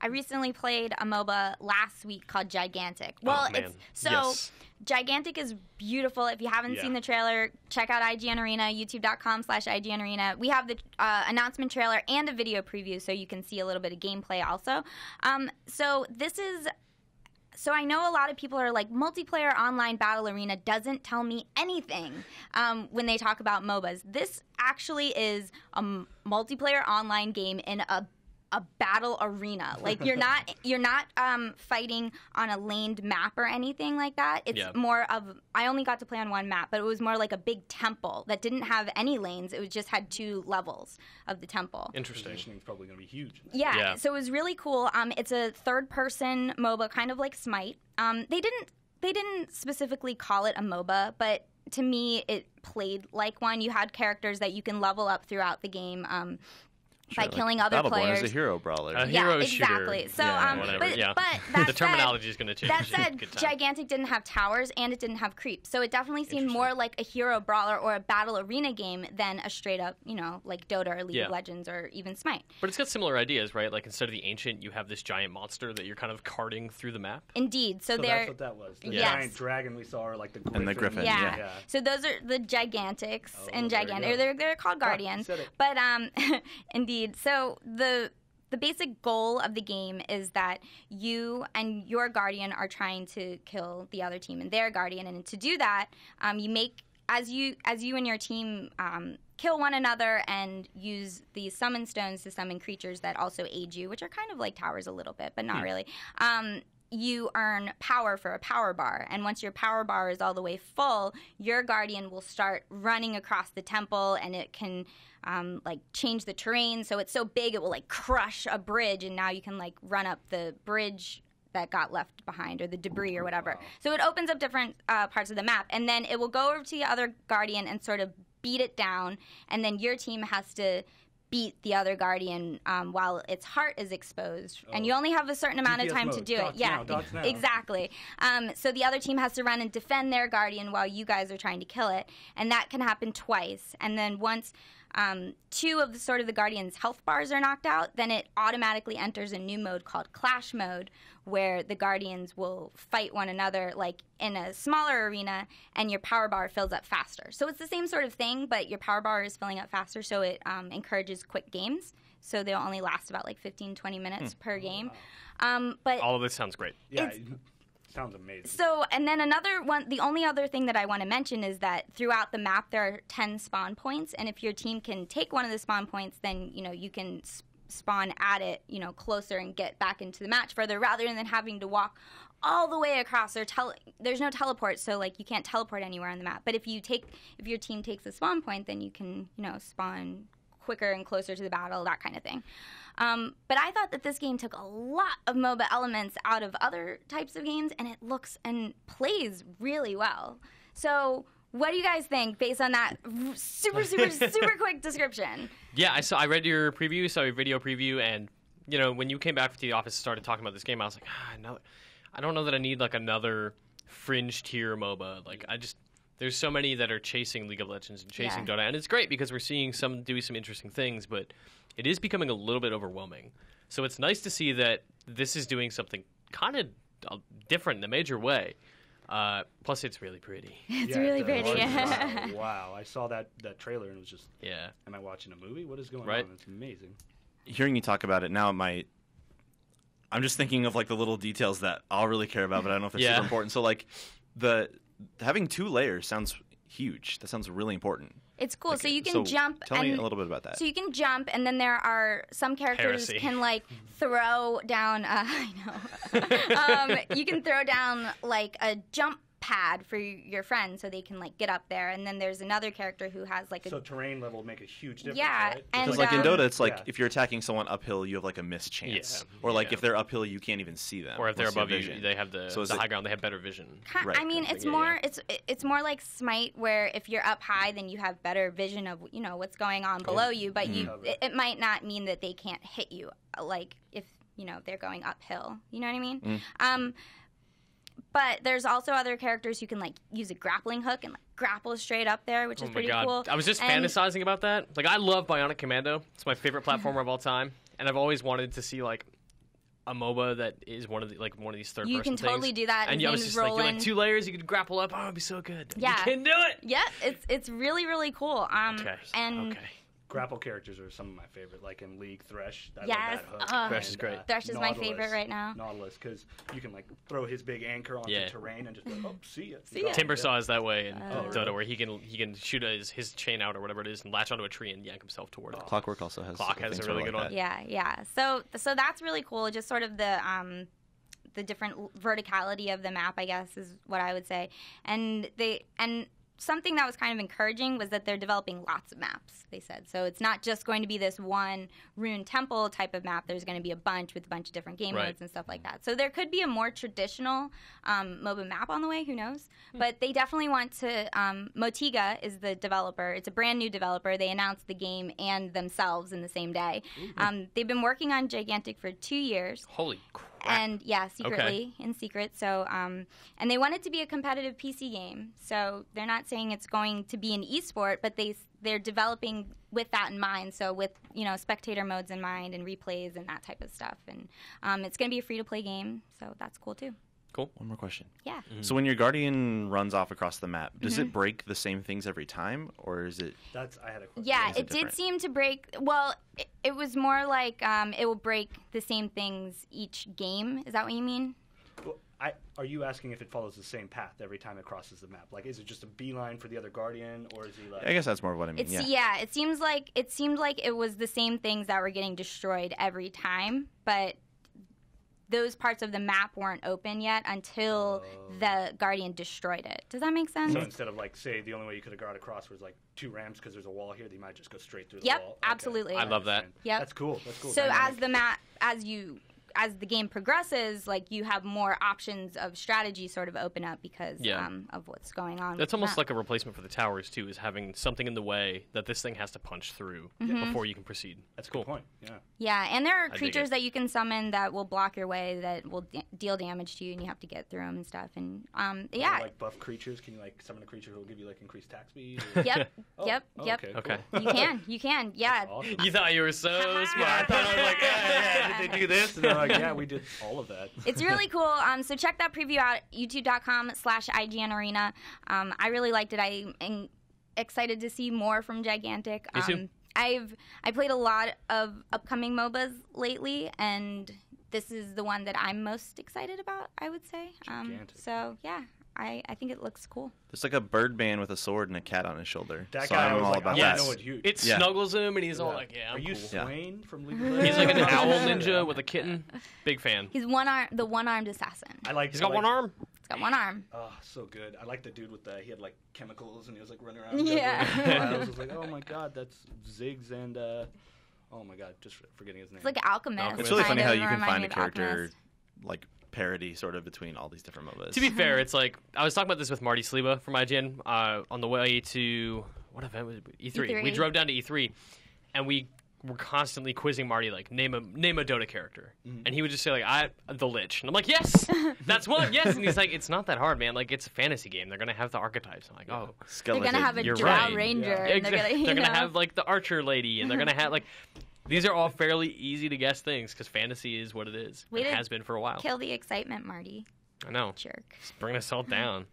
I recently played a MOBA last week called Gigantic. Well, Gigantic is beautiful. If you haven't seen the trailer, check out IGN Arena, youtube.com/IGN Arena. We have the announcement trailer and a video preview so you can see a little bit of gameplay also. So I know a lot of people are like, multiplayer online battle arena doesn't tell me anything when they talk about MOBAs. This actually is a multiplayer online game in a battle arena. Like you're not fighting on a laned map or anything like that. It's more of, I only got to play on one map, but it was more like a big temple that didn't have any lanes. It was just had 2 levels of the temple. Interesting. It's probably going to be huge. Yeah, so it was really cool. It's a third-person MOBA, kind of like Smite. They didn't specifically call it a MOBA, but to me, it played like one. You had characters that you can level up throughout the game. By killing other players. Battleborn is a hero brawler. A hero exactly. shooter. So, but the terminology is going to change. That said, Gigantic didn't have towers and it didn't have creeps, so it definitely seemed more like a hero brawler or a battle arena game than a straight up, like Dota or League of Legends or even Smite. But it's got similar ideas, right? Like instead of the Ancient, you have this giant monster that you're kind of carting through the map. Indeed. So that's what that was. The giant dragon we saw, or like the griffin. And the griffin. Yeah. So those are the Gigantics and Gigantic. They're called Guardians. But indeed. So the basic goal of the game is that you and your Guardian are trying to kill the other team and their Guardian, and to do that, you make as you and your team kill one another and use these summon stones to summon creatures that also aid you, which are kind of like towers a little bit, but not really. You earn power for a power bar, and once your power bar is all the way full, your Guardian will start running across the temple, and it can change the terrain. So it's so big it will crush a bridge, and now you can run up the bridge that got left behind, or the debris or whatever. Wow. So it opens up different parts of the map, and then it will go over to the other Guardian and sort of beat it down, and then your team has to beat the other Guardian while its heart is exposed. And you only have a certain amount of time to do it. Now. Exactly. So the other team has to run and defend their Guardian while you guys are trying to kill it. And that can happen twice. And then once 2 of the Guardian's health bars are knocked out, then it automatically enters a new mode called Clash Mode, where the Guardians will fight one another in a smaller arena, and your power bar fills up faster. So it's the same sort of thing, but your power bar is filling up faster, so it encourages quick games. So they'll only last about 15-20 minutes per game. But all of this sounds great. Yeah. Sounds amazing. So, and then another one, the only other thing that I want to mention is that throughout the map there are 10 spawn points, and if your team can take one of the spawn points, then, you can spawn at it, closer and get back into the match further, rather than having to walk all the way across. There's no teleport, so, you can't teleport anywhere on the map. But if your team takes a spawn point, then you can, spawn quicker and closer to the battle, that kind of thing. But I thought that this game took a lot of MOBA elements out of other types of games, and it looks and plays really well. So what do you guys think based on that super quick description? Yeah, I read your preview, saw your video preview, and when you came back to the office and started talking about this game, I was like, no, I don't know that I need another fringe tier MOBA. There's so many that are chasing League of Legends and chasing Dota, and it's great because we're seeing some do some interesting things, but it is becoming a little bit overwhelming. So it's nice to see that this is doing something kind of different in a major way. Plus, it's really pretty. It's really pretty. Wow. I saw that trailer and it was just, am I watching a movie? What is going on? It's amazing. Hearing you talk about it now, I'm just thinking of the little details that I'll really care about, but I don't know if it's super important. So having 2 layers sounds huge. That sounds really important. It's cool. So you can jump. Tell me a little bit about that. So you can jump, and then there are some characters can throw down. You can throw down a jump pad for your friends so they can get up there, and then there's another character who has so terrain level will make a huge difference. Right? And because in Dota it's if you're attacking someone uphill you have a miss chance, or if they're uphill you can't even see them, or if they're above you they have the high ground, they have better vision. I mean it's more like Smite, where if you're up high then you have better vision of what's going on below you, but it might not mean that they can't hit you if they're going uphill, you know what I mean? But there's also other characters who can use a grappling hook and grapple straight up there, which is pretty cool. I was just fantasizing about that. I love Bionic Commando. It's my favorite platformer of all time, and I've always wanted to see a MOBA that is one of these third-person things. You can totally do that. And I was just like, you're like 2 layers, you could grapple up. Oh, it'd be so good. Yeah. You can do it. Yeah, it's really, really cool. And grapple characters are some of my favorite, like in League, Thresh. Yes, Thresh is great. Thresh is my favorite right now. Nautilus, because you can like throw his big anchor onto terrain and just go, oh, see ya. Timbersaw is that way in Dota, where he can shoot his chain out or whatever it is and latch onto a tree and yank himself toward it. Clockwork also has a really good one. Yeah. So that's really cool. Just sort of the different verticality of the map, I guess, is what I would say. And something that was kind of encouraging was that they're developing lots of maps, they said. So it's not just going to be this one Rune Temple type of map. There's going to be a bunch with a bunch of different game modes and stuff like that. So there could be a more traditional MOBA map on the way. Who knows? But they definitely want to Motiga is the developer. It's a brand new developer. They announced the game and themselves in the same day. They've been working on Gigantic for 2 years. Holy crap. And secretly, in secret. So, and they want it to be a competitive PC game. So they're not saying it's going to be an esport, but they're developing with that in mind. So with spectator modes in mind and replays and that type of stuff. And it's going to be a free-to-play game. So that's cool too. Cool. One more question. Yeah. So when your Guardian runs off across the map, does it break the same things every time, or is it? I had a question. Yeah, it did seem to break. Well, it was more like it will break the same things each game. Is that what you mean? Well, are you asking if it follows the same path every time it crosses the map? Like, is it just a beeline for the other Guardian, or is he like? I guess that's more of what I mean. It seemed like it was the same things that were getting destroyed every time, but those parts of the map weren't open yet until the Guardian destroyed it. Does that make sense? So instead of, like, say, the only way you could have got across was, like, 2 ramps because there's a wall here, they might just go straight through the wall. Yep, absolutely. I love that. Yep. That's cool. So as the game progresses, like, you have more options of strategy sort of open up because of what's going on. That's almost like a replacement for the towers too, is having something in the way that this thing has to punch through before you can proceed. That's a cool point. Yeah, and there are creatures that you can summon that will block your way, that will deal damage to you, and you have to get through them and stuff. And like buff creatures, can you like summon a creature who will give you like increased attack speed? Yep. Okay. You can. Yeah. Awesome. You thought you were so smart. I thought I was like, did they do this? And they're like, yeah, we did all of that. It's really cool. So check that preview out, youtube.com/IGN Arena. I really liked it. I'm excited to see more from Gigantic. Me too. I played a lot of upcoming MOBAs lately, and this is the one that I'm most excited about, I would say. So, yeah. I think it looks cool. There's like a bird man with a sword and a cat on his shoulder. That guy, I was like, I know it's huge. It snuggles him, and he's all like, I'm Are you cool. Swain from League of Legends? He's like an owl ninja with a kitten. Big fan. He's the one-armed assassin. He's got one arm. He's got one arm. Oh, so good. I like the dude with he had like chemicals, and he was like running around. I was like, oh my god, that's Ziggs and oh my god, just forgetting his name. It's like Alchemist. It's really funny how you can find a character like parody sort of between all these different MOBAs. To be fair, it's like I was talking about this with Marty Sleba from IGN on the way to what event was it? E3. We drove down to E3, and we were constantly quizzing Marty like name a Dota character, and he would just say like the Lich, and I'm like yes, that's one, yes, and he's like it's not that hard, man. Like it's a fantasy game. They're gonna have the archetypes. I'm like Skeleton. They're gonna have a Drow Ranger. Yeah. And they're gonna have like the Archer lady, and they're gonna have like. These are all fairly easy to guess things because fantasy is what it is. It has been for a while. Kill the excitement, Marty. I know. Jerk. Just bring us all down.